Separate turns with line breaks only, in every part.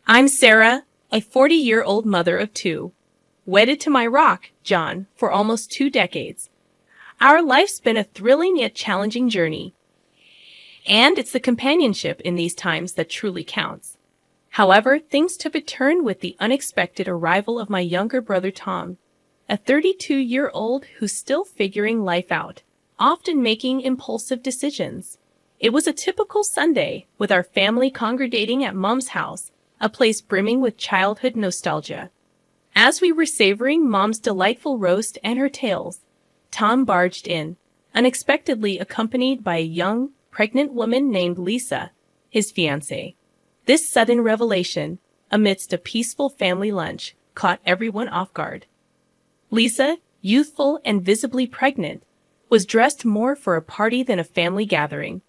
I'm Sarah, a 40-year-old mother of two, wedded to my rock, John, for almost 2 decades. Our life's been a thrilling yet challenging journey, and it's the companionship in these times that truly counts. However, things took a turn with the unexpected arrival of my younger brother Tom, a 32-year-old who's still figuring life out, often making impulsive decisions. It was a typical Sunday, with our family congregating at Mom's house, a place brimming with childhood nostalgia. As we were savoring Mom's delightful roast and her tales, Tom barged in, unexpectedly accompanied by a young, pregnant woman named Lisa, his fiancée. This sudden revelation, amidst a peaceful family lunch, caught everyone off guard. Lisa, youthful and visibly pregnant, was dressed more for a party than a family gathering.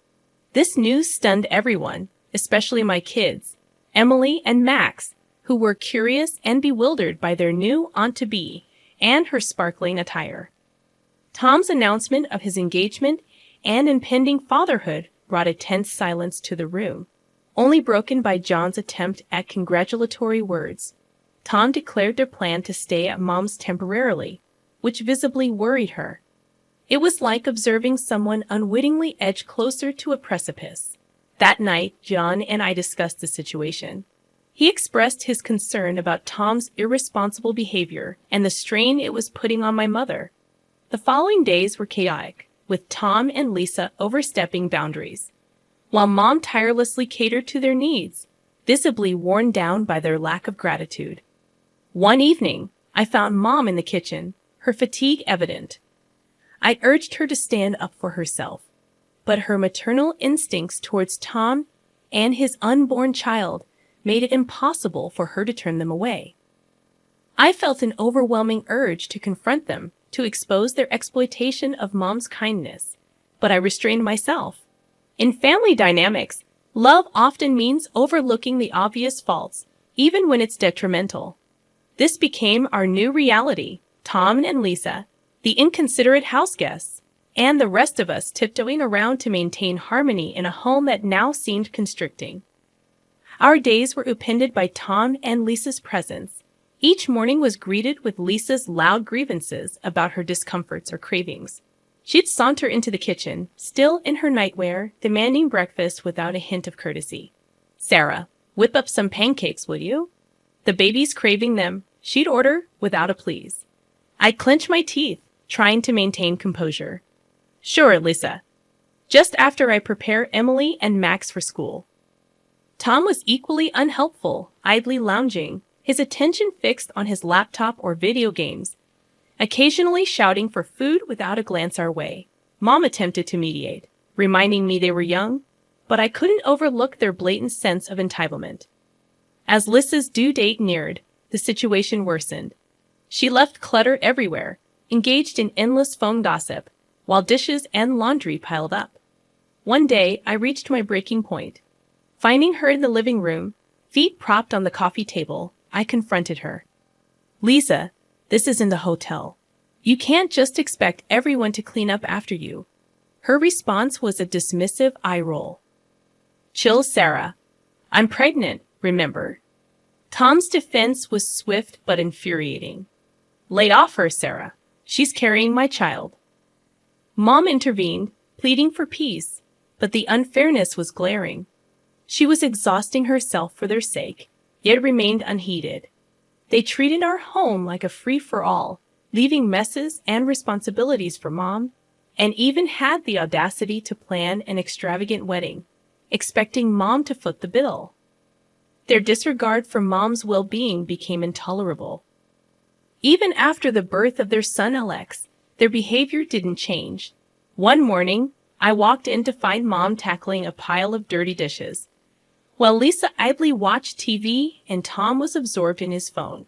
This news stunned everyone, especially my kids, Emily and Max, who were curious and bewildered by their new aunt-to-be and her sparkling attire. Tom's announcement of his engagement and impending fatherhood brought a tense silence to the room, only broken by John's attempt at congratulatory words. Tom declared their plan to stay at Mom's temporarily, which visibly worried her. It was like observing someone unwittingly edge closer to a precipice. That night, John and I discussed the situation. He expressed his concern about Tom's irresponsible behavior and the strain it was putting on my mother. The following days were chaotic, with Tom and Lisa overstepping boundaries, while Mom tirelessly catered to their needs, visibly worn down by their lack of gratitude. One evening, I found Mom in the kitchen, her fatigue evident. I urged her to stand up for herself, but her maternal instincts towards Tom and his unborn child made it impossible for her to turn them away. I felt an overwhelming urge to confront them, to expose their exploitation of Mom's kindness, but I restrained myself. In family dynamics, love often means overlooking the obvious faults, even when it's detrimental. This became our new reality: Tom and Lisa, the inconsiderate house guests, and the rest of us tiptoeing around to maintain harmony in a home that now seemed constricting. Our days were upended by Tom and Lisa's presence. Each morning was greeted with Lisa's loud grievances about her discomforts or cravings. She'd saunter into the kitchen, still in her nightwear, demanding breakfast without a hint of courtesy. "Sarah, whip up some pancakes, will you?" The baby's craving them, she'd order without a please. I'd clench my teeth, trying to maintain composure. "Sure, Lisa." Just after I prepare Emily and Max for school. Tom was equally unhelpful, idly lounging, his attention fixed on his laptop or video games, occasionally shouting for food without a glance our way. Mom attempted to mediate, reminding me they were young, but I couldn't overlook their blatant sense of entitlement. As Lisa's due date neared, the situation worsened. She left clutter everywhere, engaged in endless phone gossip, while dishes and laundry piled up. One day, I reached my breaking point. Finding her in the living room, feet propped on the coffee table, I confronted her. "Lisa, this isn't a hotel. You can't just expect everyone to clean up after you." Her response was a dismissive eye roll. "Chill, Sarah. I'm pregnant, remember?" Tom's defense was swift but infuriating. "Lay off her, Sarah. She's carrying my child." Mom intervened, pleading for peace, but the unfairness was glaring. She was exhausting herself for their sake, yet remained unheeded. They treated our home like a free-for-all, leaving messes and responsibilities for Mom, and even had the audacity to plan an extravagant wedding, expecting Mom to foot the bill. Their disregard for Mom's well-being became intolerable. Even after the birth of their son Alex, their behavior didn't change. One morning, I walked in to find Mom tackling a pile of dirty dishes, while Lisa idly watched TV and Tom was absorbed in his phone.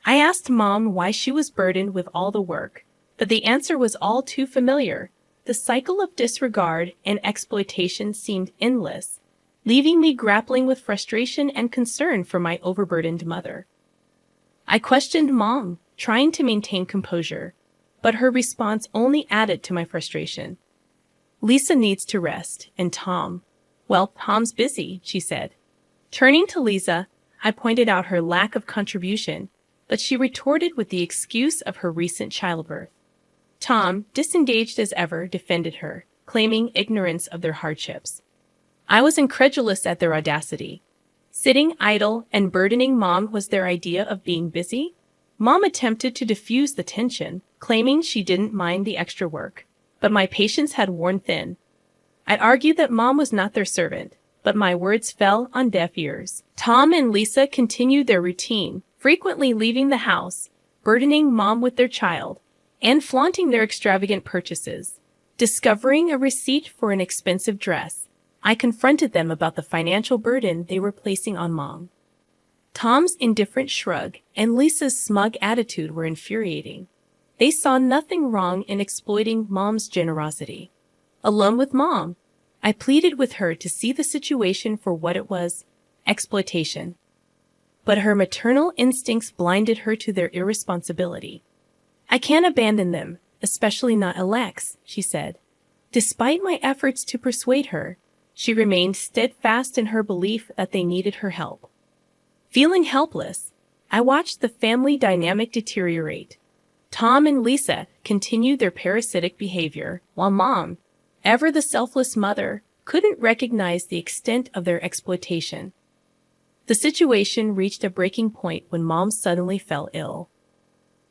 I asked Mom why she was burdened with all the work, but the answer was all too familiar. The cycle of disregard and exploitation seemed endless, leaving me grappling with frustration and concern for my overburdened mother. I questioned Mom, trying to maintain composure, but her response only added to my frustration. "Lisa needs to rest, and Tom, well, Tom's busy," she said. Turning to Lisa, I pointed out her lack of contribution, but she retorted with the excuse of her recent childbirth. Tom, disengaged as ever, defended her, claiming ignorance of their hardships. I was incredulous at their audacity. Sitting idle and burdening Mom was their idea of being busy? Mom attempted to diffuse the tension, claiming she didn't mind the extra work, but my patience had worn thin. I argued that Mom was not their servant, but my words fell on deaf ears. Tom and Lisa continued their routine, frequently leaving the house, burdening Mom with their child, and flaunting their extravagant purchases. Discovering a receipt for an expensive dress, I confronted them about the financial burden they were placing on Mom. Tom's indifferent shrug and Lisa's smug attitude were infuriating. They saw nothing wrong in exploiting Mom's generosity. Alone with Mom, I pleaded with her to see the situation for what it was, exploitation. But her maternal instincts blinded her to their irresponsibility. I can't abandon them, especially not Alex, she said. Despite my efforts to persuade her, she remained steadfast in her belief that they needed her help. Feeling helpless, I watched the family dynamic deteriorate. Tom and Lisa continued their parasitic behavior, while Mom, ever the selfless mother, couldn't recognize the extent of their exploitation. The situation reached a breaking point when Mom suddenly fell ill.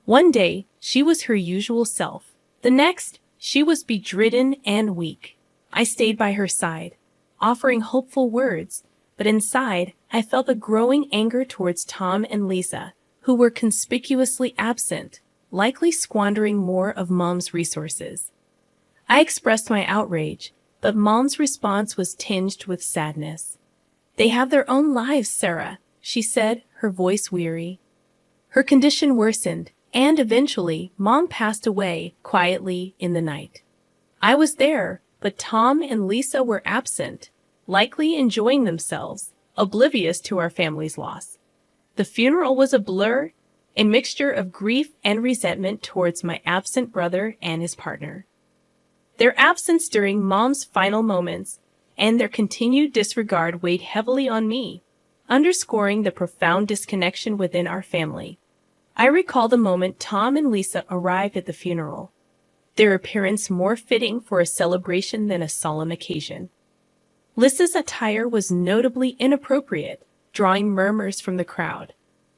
One day, she was her usual self. The next, she was bedridden and weak. I stayed by her side, offering hopeful words, but inside, I felt a growing anger towards Tom and Lisa, who were conspicuously absent, likely squandering more of Mom's resources. I expressed my outrage, but Mom's response was tinged with sadness. "They have their own lives, Sarah," she said, her voice weary. Her condition worsened, and eventually, Mom passed away quietly in the night. I was there, but Tom and Lisa were absent, likely enjoying themselves, oblivious to our family's loss. The funeral was a blur, a mixture of grief and resentment towards my absent brother and his partner. Their absence during Mom's final moments and their continued disregard weighed heavily on me, underscoring the profound disconnection within our family. I recall the moment Tom and Lisa arrived at the funeral, their appearance more fitting for a celebration than a solemn occasion. Lisa's attire was notably inappropriate, drawing murmurs from the crowd.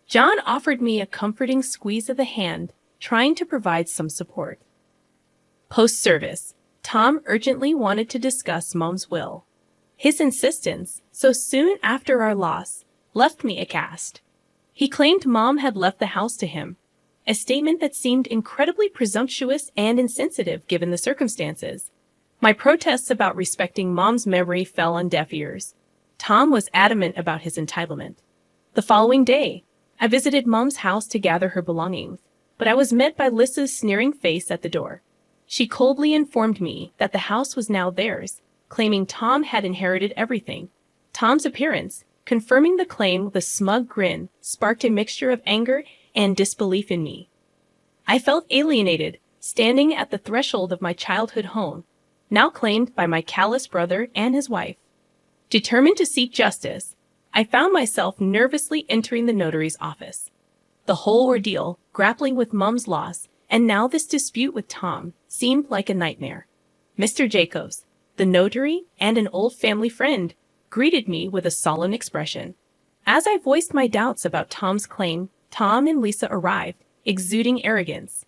John offered me a comforting squeeze of the hand, trying to provide some support. Post-service, Tom urgently wanted to discuss Mom's will. His insistence, so soon after our loss, left me aghast. He claimed Mom had left the house to him, a statement that seemed incredibly presumptuous and insensitive given the circumstances. My protests about respecting Mom's memory fell on deaf ears. Tom was adamant about his entitlement. The following day, I visited Mom's house to gather her belongings, but I was met by Lisa's sneering face at the door. She coldly informed me that the house was now theirs, claiming Tom had inherited everything. Tom's appearance, confirming the claim with a smug grin, sparked a mixture of anger and disbelief in me. I felt alienated, standing at the threshold of my childhood home, now claimed by my callous brother and his wife. Determined to seek justice, I found myself nervously entering the notary's office. The whole ordeal, grappling with Mom's loss, and now this dispute with Tom, seemed like a nightmare. Mr. Jacobs, the notary and an old family friend, greeted me with a solemn expression. As I voiced my doubts about Tom's claim, Tom and Lisa arrived, exuding arrogance.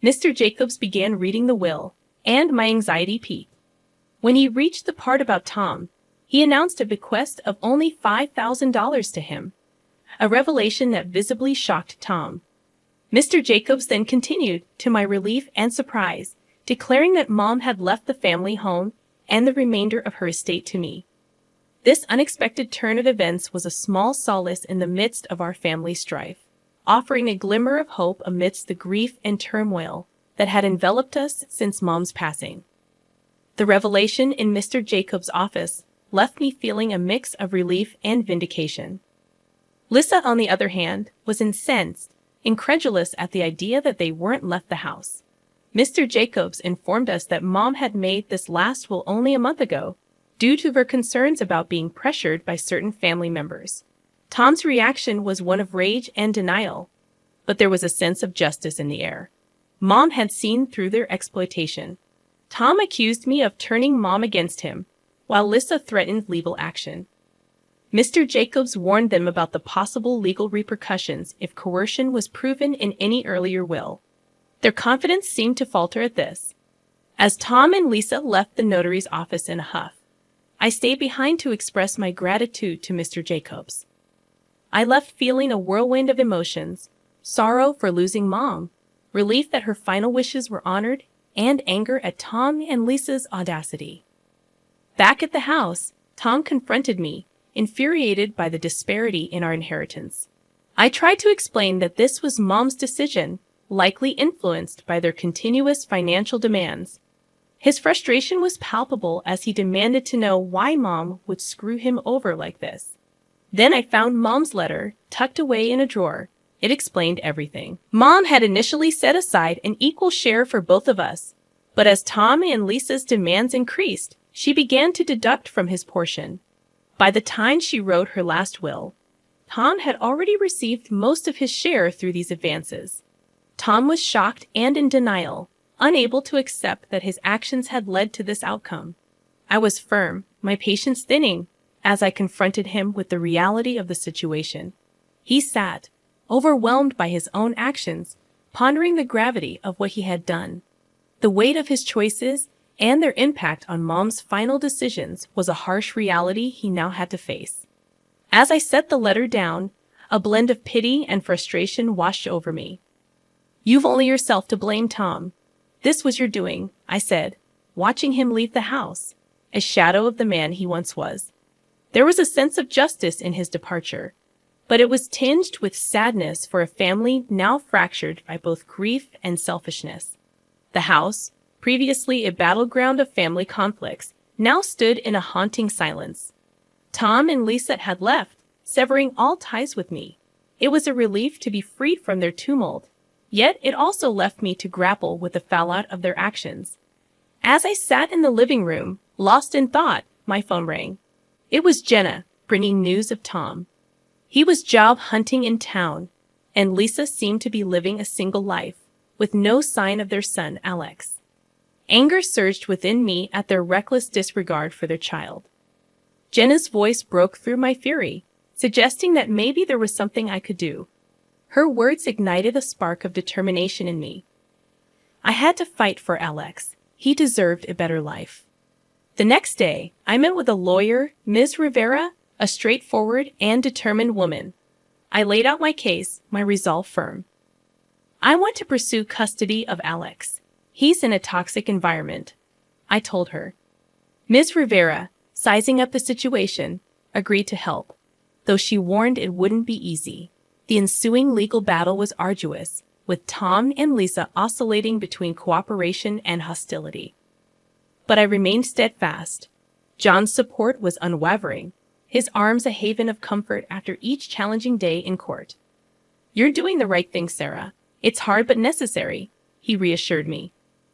Mr. Jacobs began reading the will, and my anxiety peaked. When he reached the part about Tom, he announced a bequest of only $5,000 to him, a revelation that visibly shocked Tom. Mr. Jacobs then continued, to my relief and surprise, declaring that Mom had left the family home and the remainder of her estate to me. This unexpected turn of events was a small solace in the midst of our family strife, offering a glimmer of hope amidst the grief and turmoil that had enveloped us since Mom's passing. The revelation in Mr. Jacobs' office left me feeling a mix of relief and vindication. Lisa, on the other hand, was incensed, incredulous at the idea that they weren't left the house. Mr. Jacobs informed us that Mom had made this last will only a month ago, due to her concerns about being pressured by certain family members. Tom's reaction was one of rage and denial, but there was a sense of justice in the air. Mom had seen through their exploitation. Tom accused me of turning Mom against him, while Lisa threatened legal action. Mr. Jacobs warned them about the possible legal repercussions if coercion was proven in any earlier will. Their confidence seemed to falter at this. As Tom and Lisa left the notary's office in a huff, I stayed behind to express my gratitude to Mr. Jacobs. I left feeling a whirlwind of emotions: sorrow for losing Mom, relief that her final wishes were honored, and anger at Tom and Lisa's audacity. Back at the house, Tom confronted me, infuriated by the disparity in our inheritance. I tried to explain that this was Mom's decision, likely influenced by their continuous financial demands. His frustration was palpable as he demanded to know why Mom would screw him over like this. Then I found Mom's letter, tucked away in a drawer. It explained everything. Mom had initially set aside an equal share for both of us, but as Tom and Lisa's demands increased, she began to deduct from his portion. By the time she wrote her last will, Tom had already received most of his share through these advances. Tom was shocked and in denial, unable to accept that his actions had led to this outcome. I was firm, my patience thinning, as I confronted him with the reality of the situation. He sat, overwhelmed by his own actions, pondering the gravity of what he had done. The weight of his choices and their impact on Mom's final decisions was a harsh reality he now had to face. As I set the letter down, a blend of pity and frustration washed over me. "You've only yourself to blame, Tom. This was your doing," I said, watching him leave the house, a shadow of the man he once was. There was a sense of justice in his departure, but it was tinged with sadness for a family now fractured by both grief and selfishness. The house, previously a battleground of family conflicts, now stood in a haunting silence. Tom and Lisa had left, severing all ties with me. It was a relief to be freed from their tumult, yet it also left me to grapple with the fallout of their actions. As I sat in the living room, lost in thought, my phone rang. It was Jenna, bringing news of Tom. He was job hunting in town, and Lisa seemed to be living a single life, with no sign of their son, Alex. Anger surged within me at their reckless disregard for their child. Jenna's voice broke through my fury, suggesting that maybe there was something I could do. Her words ignited a spark of determination in me. I had to fight for Alex. He deserved a better life. The next day, I met with a lawyer, Ms. Rivera, a straightforward and determined woman. I laid out my case, my resolve firm. "I want to pursue custody of Alex. He's in a toxic environment," I told her. Ms. Rivera, sizing up the situation, agreed to help, though she warned it wouldn't be easy. The ensuing legal battle was arduous, with Tom and Lisa oscillating between cooperation and hostility. But I remained steadfast. John's support was unwavering, his arms a haven of comfort after each challenging day in court. "You're doing the right thing, Sarah. It's hard but necessary," he reassured me.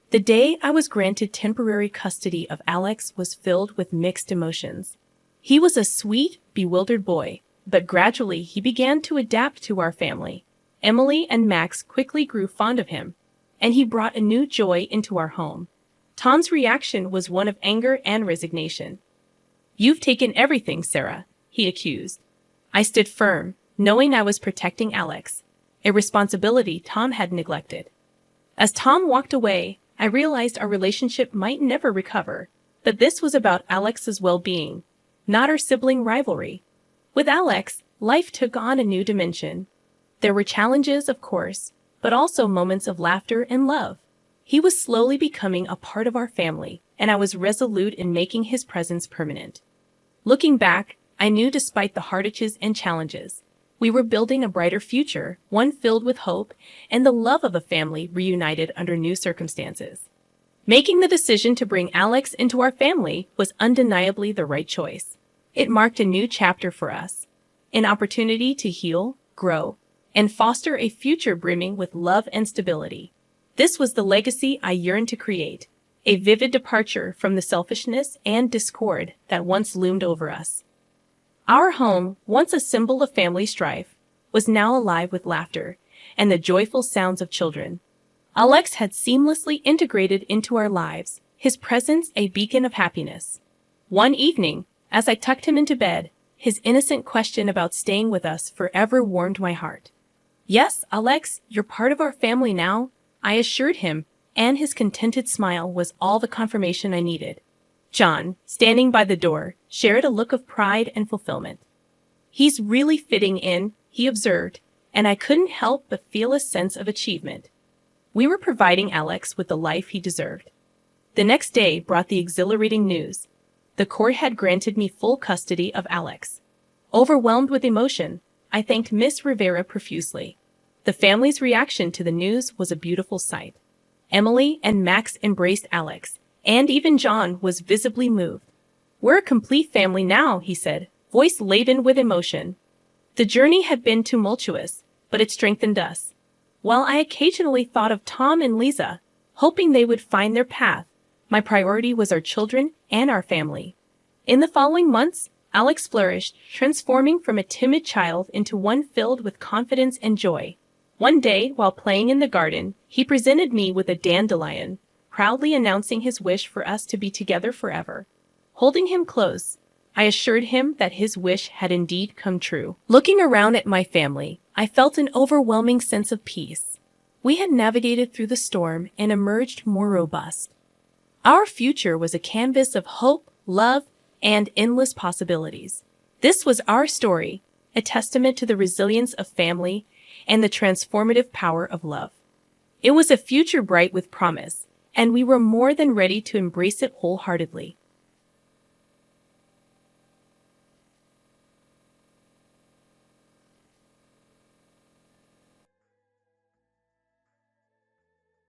The day I was granted temporary custody of Alex was filled with mixed emotions. He was a sweet, bewildered boy, but gradually he began to adapt to our family. Emily and Max quickly grew fond of him, and he brought a new joy into our home. Tom's reaction was one of anger and resignation. "You've taken everything, Sarah," he accused. I stood firm, knowing I was protecting Alex, a responsibility Tom had neglected. As Tom walked away, I realized our relationship might never recover, that this was about Alex's well-being, not our sibling rivalry. With Alex, life took on a new dimension. There were challenges, of course, but also moments of laughter and love. He was slowly becoming a part of our family, and I was resolute in making his presence permanent. Looking back, I knew despite the hardships and challenges, we were building a brighter future, one filled with hope and the love of a family reunited under new circumstances. Making the decision to bring Alex into our family was undeniably the right choice. It marked a new chapter for us, an opportunity to heal, grow, and foster a future brimming with love and stability. This was the legacy I yearned to create, a vivid departure from the selfishness and discord that once loomed over us. Our home, once a symbol of family strife, was now alive with laughter and the joyful sounds of children. Alex had seamlessly integrated into our lives, his presence a beacon of happiness. One evening, as I tucked him into bed, his innocent question about staying with us forever warmed my heart. "Yes, Alex, you're part of our family now," I assured him, and his contented smile was all the confirmation I needed. John, standing by the door, shared a look of pride and fulfillment. "He's really fitting in," he observed, and I couldn't help but feel a sense of achievement. We were providing Alex with the life he deserved. The next day brought the exhilarating news. The court had granted me full custody of Alex. Overwhelmed with emotion, I thanked Miss Rivera profusely. The family's reaction to the news was a beautiful sight. Emily and Max embraced Alex, and even John was visibly moved. "We're a complete family now," he said, voice laden with emotion. The journey had been tumultuous, but it strengthened us. While I occasionally thought of Tom and Lisa, hoping they would find their path, my priority was our children and our family. In the following months, Alex flourished, transforming from a timid child into one filled with confidence and joy. One day, while playing in the garden, he presented me with a dandelion, proudly announcing his wish for us to be together forever. Holding him close, I assured him that his wish had indeed come true. Looking around at my family, I felt an overwhelming sense of peace. We had navigated through the storm and emerged more robust. Our future was a canvas of hope, love, and endless possibilities. This was our story, a testament to the resilience of family and the transformative power of love. It was a future bright with promise, and we were more than ready to embrace it wholeheartedly.